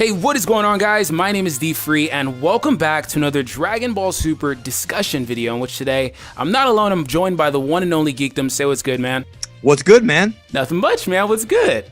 Hey, what is going on, guys? My name is D-Free, and welcome back to another Dragon Ball Super discussion video, in which today, I'm not alone, I'm joined by the one and only Geekdom. Say what's good, man. What's good, man? Nothing much, man. What's good?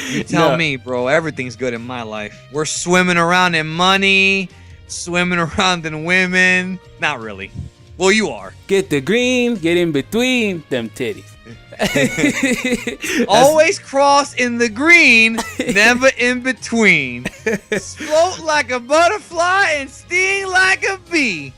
You tell me, bro. Everything's good in my life. We're swimming around in money, swimming around in women. Not really. Well, you are. Get the green, get in between them titties. Always cross in the green, never in between. Float like a butterfly and sting like a bee.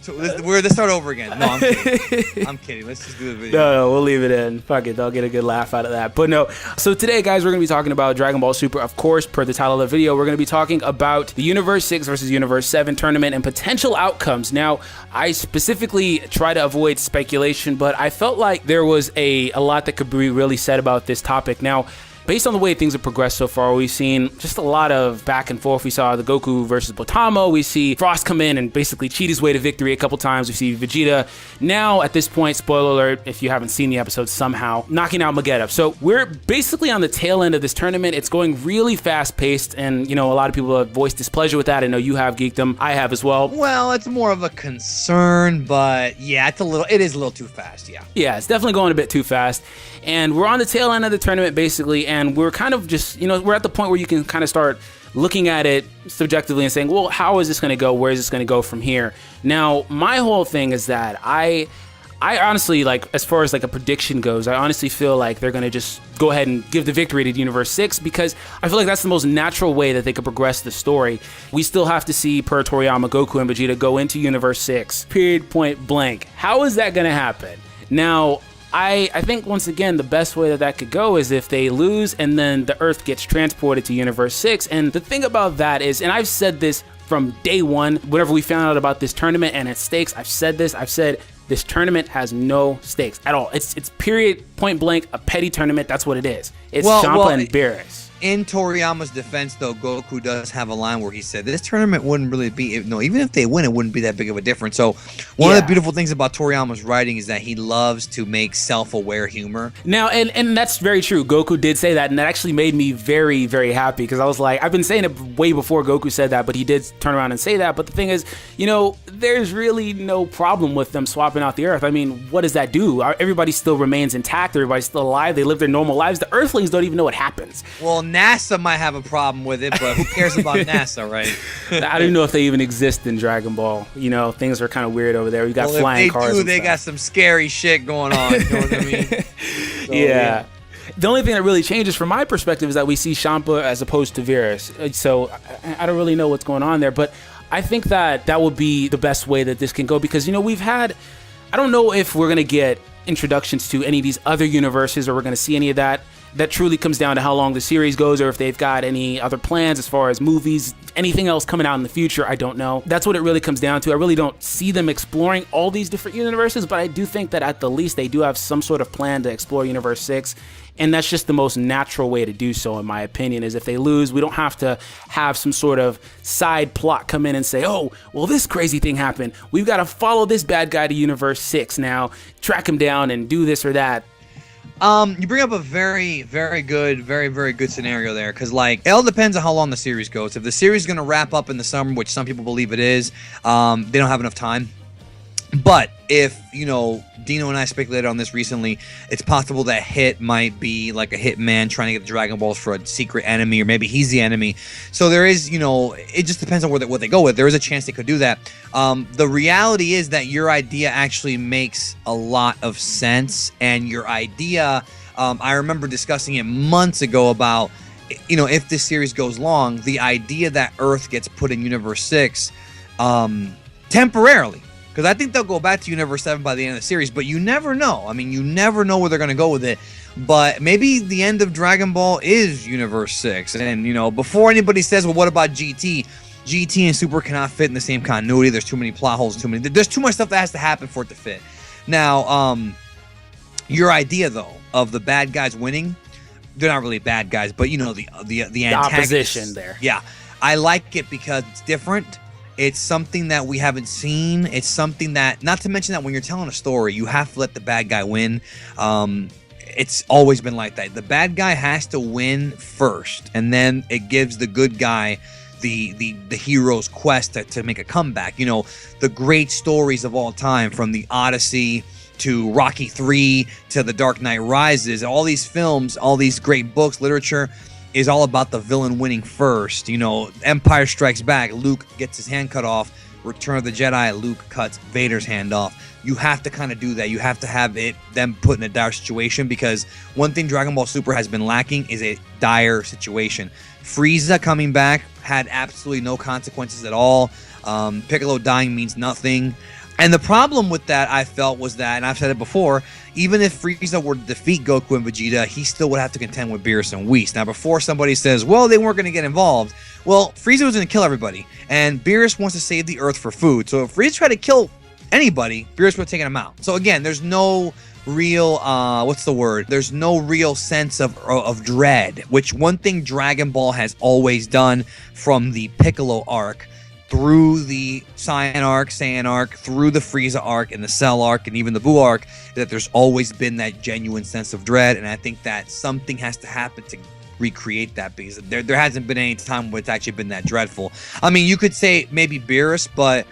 Let's start over again. No, I'm kidding. I'm kidding. Let's just do the video. No, we'll leave it in. Fuck it. They'll get a good laugh out of that. But no. So today, guys, we're going to be talking about Dragon Ball Super. Of course, per the title of the video, we're going to be talking about the Universe 6 versus Universe 7 tournament and potential outcomes. Now, I specifically try to avoid speculation, but I felt like there was a lot that could be really said about this topic. Now, based on the way things have progressed so far, we've seen just a lot of back and forth. We saw the Goku versus Potamo. We see Frost come in and basically cheat his way to victory a couple times. We see Vegeta now, at this point, spoiler alert, if you haven't seen the episode somehow, knocking out Vegeta. So we're basically on the tail end of this tournament. It's going really fast paced, and you know, a lot of people have voiced displeasure with that. I know you have, Geekdom. I have as well. Well, it's more of a concern, but yeah, it is a little too fast, yeah. Yeah, it's definitely going a bit too fast. And we're on the tail end of the tournament, basically, and we're kind of just, you know, we're at the point where you can kind of start looking at it subjectively and saying, well, how is this going to go? Where is this going to go from here? Now, my whole thing is that I honestly, like, as far as like a prediction goes, I honestly feel like they're going to just go ahead and give the victory to Universe 6 because I feel like that's the most natural way that they could progress the story. We still have to see, per Toriyama, Goku and Vegeta go into Universe 6, period, point blank. How is that going to happen? Now, I think, once again, the best way that could go is if they lose and then the Earth gets transported to Universe 6. And the thing about that is, and I've said this from day one, whenever we found out about this tournament and its stakes, I've said this tournament has no stakes at all. It's period, point blank, a petty tournament. That's what it is. It's Champa and Beerus. In Toriyama's defense, though, Goku does have a line where he said this tournament wouldn't really be, even if they win, it wouldn't be that big of a difference. So one of the beautiful things about Toriyama's writing is that he loves to make self-aware humor. Now, and that's very true. Goku did say that, and that actually made me very, very happy because I was like, I've been saying it way before Goku said that, but he did turn around and say that. But the thing is, you know, there's really no problem with them swapping out the Earth. I mean, what does that do? Everybody still remains intact. Everybody's still alive. They live their normal lives. The Earthlings don't even know what happens. Well, NASA might have a problem with it, but who cares about NASA, right? I don't know if they even exist in Dragon Ball. You know, things are kind of weird over there. We got flying cars. If they do, they got some scary shit going on. You know what I mean? So, yeah. The only thing that really changes from my perspective is that we see Champa as opposed to Beerus. So I don't really know what's going on there, but I think that would be the best way that this can go because, you know, I don't know if we're going to get introductions to any of these other universes or we're going to see any of that. That truly comes down to how long the series goes or if they've got any other plans as far as movies, anything else coming out in the future, I don't know. That's what it really comes down to. I really don't see them exploring all these different universes, but I do think that at the least they do have some sort of plan to explore Universe 6, and that's just the most natural way to do so, in my opinion, is if they lose, we don't have to have some sort of side plot come in and say, oh, well, this crazy thing happened. We've got to follow this bad guy to Universe 6 now, track him down and do this or that. You bring up a very, very good scenario there, because like it all depends on how long the series goes. If the series is going to wrap up in the summer, which some people believe it is, they don't have enough time. But if, you know, Dino and I speculated on this recently, it's possible that Hit might be like a hitman trying to get the Dragon Balls for a secret enemy, or maybe he's the enemy. So there is, you know, it just depends on what they go with. There is a chance they could do that. The reality is that your idea actually makes a lot of sense, and your idea, I remember discussing it months ago about, you know, if this series goes long, the idea that Earth gets put in Universe 6 temporarily. Because I think they'll go back to Universe 7 by the end of the series, but you never know. I mean, you never know where they're going to go with it. But maybe the end of Dragon Ball is Universe 6. And, you know, before anybody says, well, what about GT? GT and Super cannot fit in the same continuity. There's too many plot holes, there's too much stuff that has to happen for it to fit. Now, your idea, though, of the bad guys winning, they're not really bad guys, but, you know, the opposition there. Yeah. I like it because it's different. It's something that we haven't seen. It's something that, not to mention that when you're telling a story, you have to let the bad guy win. it's always been like that. The bad guy has to win first, and then it gives the good guy the hero's quest to make a comeback. You know, the great stories of all time, from the Odyssey to Rocky 3 to The Dark Knight Rises, all these films, all these great books, literature, is all about the villain winning first. You know, Empire Strikes Back, Luke gets his hand cut off. Return of the Jedi, Luke cuts Vader's hand off. You have to kind of do that. You have to have them put in a dire situation, because one thing Dragon Ball Super has been lacking is a dire situation. Frieza coming back had absolutely no consequences at all. Piccolo dying means nothing. And the problem with that, I felt, was that, and I've said it before, even if Frieza were to defeat Goku and Vegeta, he still would have to contend with Beerus and Whis. Now, before somebody says, well, they weren't going to get involved, well, Frieza was going to kill everybody, and Beerus wants to save the Earth for food. So if Frieza tried to kill anybody, Beerus would have taken him out. So again, there's no real, There's no real sense of dread, which one thing Dragon Ball has always done, from the Piccolo arc through the Saiyan arc, through the Frieza arc, and the Cell arc, and even the Buu arc, that there's always been that genuine sense of dread. And I think that something has to happen to recreate that, because there hasn't been any time where it's actually been that dreadful. I mean, you could say maybe Beerus, but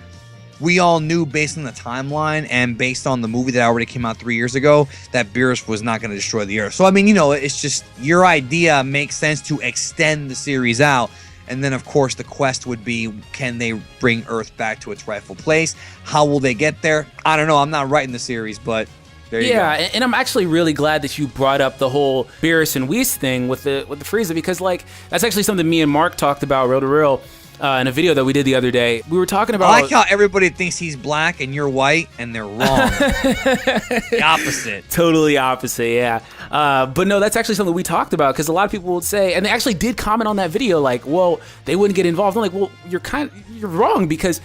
we all knew, based on the timeline and based on the movie that already came out 3 years ago, that Beerus was not going to destroy the Earth. So, I mean, you know, it's just, your idea makes sense to extend the series out. And then, of course, the quest would be, can they bring Earth back to its rightful place? How will they get there? I don't know. I'm not writing the series, but there you go. Yeah, and I'm actually really glad that you brought up the whole Beerus and Whis thing with the Frieza, because, like, that's actually something me and Mark talked about, Real to Real, in a video that we did the other day. We were talking about... I like how everybody thinks he's black and you're white, and they're wrong. The opposite. Totally opposite, yeah. But no, that's actually something we talked about, because a lot of people would say, and they actually did comment on that video, like, well, they wouldn't get involved. I'm like, well, you're wrong, because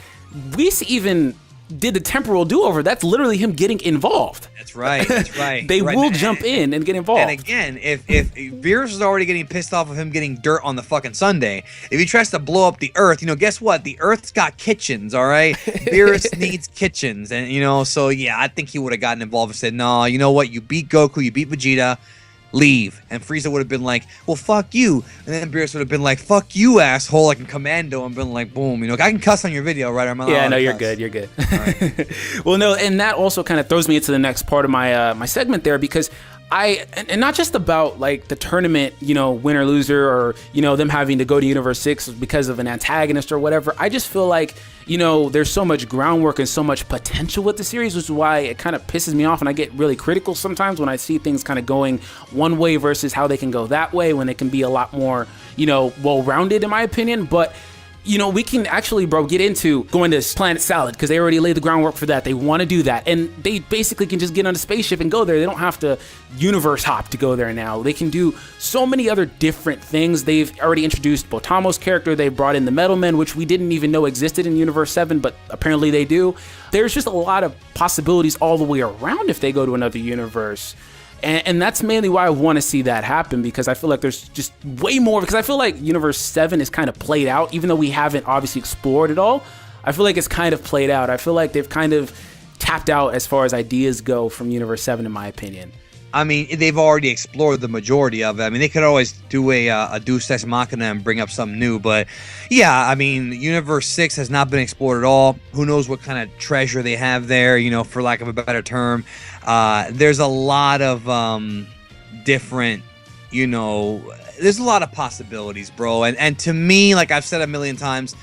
Whis even did the temporal do-over. That's literally him getting involved. That's right. That's right. They will jump in and get involved. And again, if Beerus is already getting pissed off of him getting dirt on the fucking Sunday, if he tries to blow up the Earth, you know, guess what? The Earth's got kitchens, all right? Beerus needs kitchens. And, you know, so yeah, I think he would have gotten involved and said, no, you know what? You beat Goku, you beat Vegeta, leave. And Frieza would have been like, well, fuck you. And then Beerus would have been like, fuck you, asshole, like in Commando, and been like, boom. You know, I can cuss on your video, right? Yeah, no, you're good. You're good. Right. Well, no, and that also kind of throws me into the next part of my my segment there, because and not just about like the tournament, you know, winner loser, or, you know, them having to go to Universe 6 because of an antagonist or whatever. I just feel like, you know, there's so much groundwork and so much potential with the series, which is why it kind of pisses me off, and I get really critical sometimes when I see things kind of going one way versus how they can go that way, when they can be a lot more, you know, well-rounded, in my opinion. But, you know, we can actually, bro, get into going to Planet Salad, because they already laid the groundwork for that. They want to do that, and they basically can just get on a spaceship and go there. They don't have to universe hop to go there now. They can do so many other different things. They've already introduced Botamo's character. They brought in the Metal Men, which we didn't even know existed in Universe 7, but apparently they do. There's just a lot of possibilities all the way around if they go to another universe. And that's mainly why I want to see that happen, because I feel like there's just way more, because I feel like Universe 7 is kind of played out, even though we haven't obviously explored it all. I feel like it's kind of played out. I feel like they've kind of tapped out as far as ideas go from Universe 7, in my opinion. I mean, they've already explored the majority of it. I mean, they could always do a Deus Ex Machina and bring up something new. But yeah, I mean, Universe 6 has not been explored at all. Who knows what kind of treasure they have there, you know, for lack of a better term. There's a lot of different, you know, there's a lot of possibilities, bro. And to me, like I've said a million times,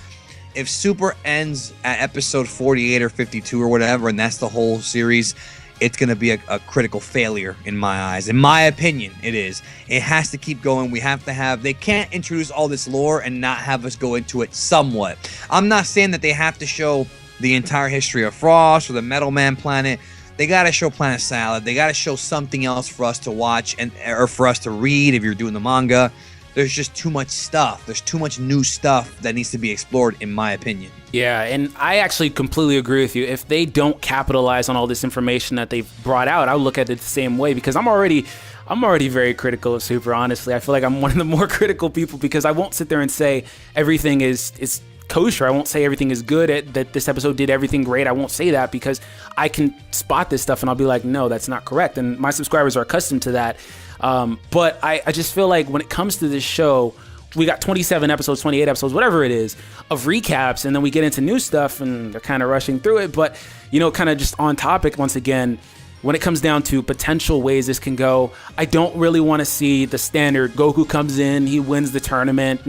if Super ends at episode 48 or 52 or whatever, and that's the whole series, it's going to be a critical failure in my eyes. In my opinion, it is. It has to keep going. We have to have... They can't introduce all this lore and not have us go into it somewhat. I'm not saying that they have to show the entire history of Frost or the Metal Man planet. They got to show Planet Salad. They got to show something else for us to watch or for us to read if you're doing the manga. There's just too much stuff. There's too much new stuff that needs to be explored, in my opinion. Yeah, and I actually completely agree with you. If they don't capitalize on all this information that they've brought out, I'll look at it the same way, because I'm already very critical of Super, honestly. I feel like I'm one of the more critical people, because I won't sit there and say everything is kosher. I won't say everything is good, that this episode did everything great. I won't say that because I can spot this stuff and I'll be like, no, that's not correct. And my subscribers are accustomed to that. But I just feel like when it comes to this show, we got 27 episodes, 28 episodes, whatever it is, of recaps, and then we get into new stuff and they're kind of rushing through it. But, kind of just on topic once again, when it comes down to potential ways this can go, I don't really want to see the standard Goku comes in, he wins the tournament,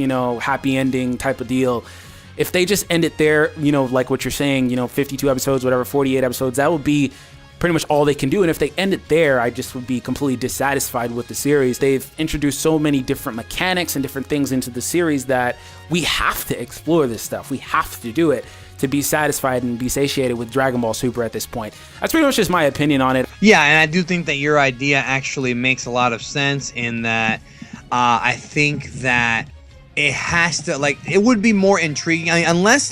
happy ending type of deal. If they just end it there, like what you're saying, 52 episodes, whatever, 48 episodes, that would be pretty much all they can do. And if they end it there, I just would be completely dissatisfied with the series. They've introduced so many different mechanics and different things into the series that we have to explore this stuff. We have to do it to be satisfied and be satiated with Dragon Ball Super at this point. That's pretty much just my opinion on it. Yeah, and I do think that your idea actually makes a lot of sense in that I think that it has to, it would be more intriguing. I mean, unless,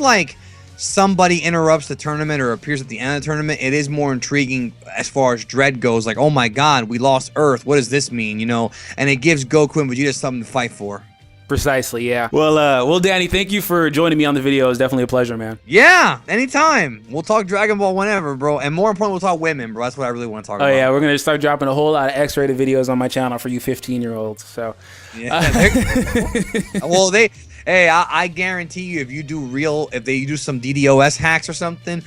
somebody interrupts the tournament or appears at the end of the tournament, it is more intriguing as far as Dread goes. Like, oh my God, we lost Earth. What does this mean? And it gives Goku and Vegeta something to fight for. Precisely, yeah. Well, Danny, thank you for joining me on the video. It was definitely a pleasure, man. Yeah, anytime. We'll talk Dragon Ball whenever, bro. And more importantly, we'll talk women, bro. That's what I really want to talk about. Oh, yeah, we're going to start dropping a whole lot of X-rated videos on my channel for you 15-year-olds. So, yeah. Well, I guarantee you, if they do some DDoS hacks or something,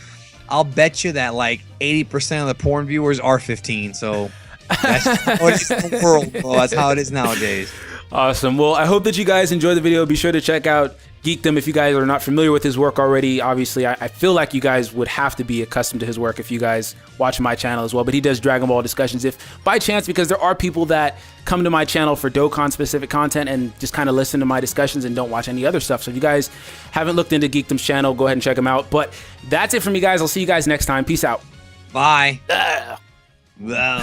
I'll bet you that 80% of the porn viewers are 15. So that's how it is in the world, bro. That's how it is nowadays. Awesome. Well, I hope that you guys enjoyed the video. Be sure to check out Geekdom if you guys are not familiar with his work already. Obviously, I feel like you guys would have to be accustomed to his work if you guys watch my channel as well. But he does Dragon Ball discussions if by chance, because there are people that come to my channel for Dokkan specific content and just kind of listen to my discussions and don't watch any other stuff. So if you guys haven't looked into Geekdom's channel, go ahead and check him out. But that's it from me, guys. I'll see you guys next time. Peace out. Bye. Wow.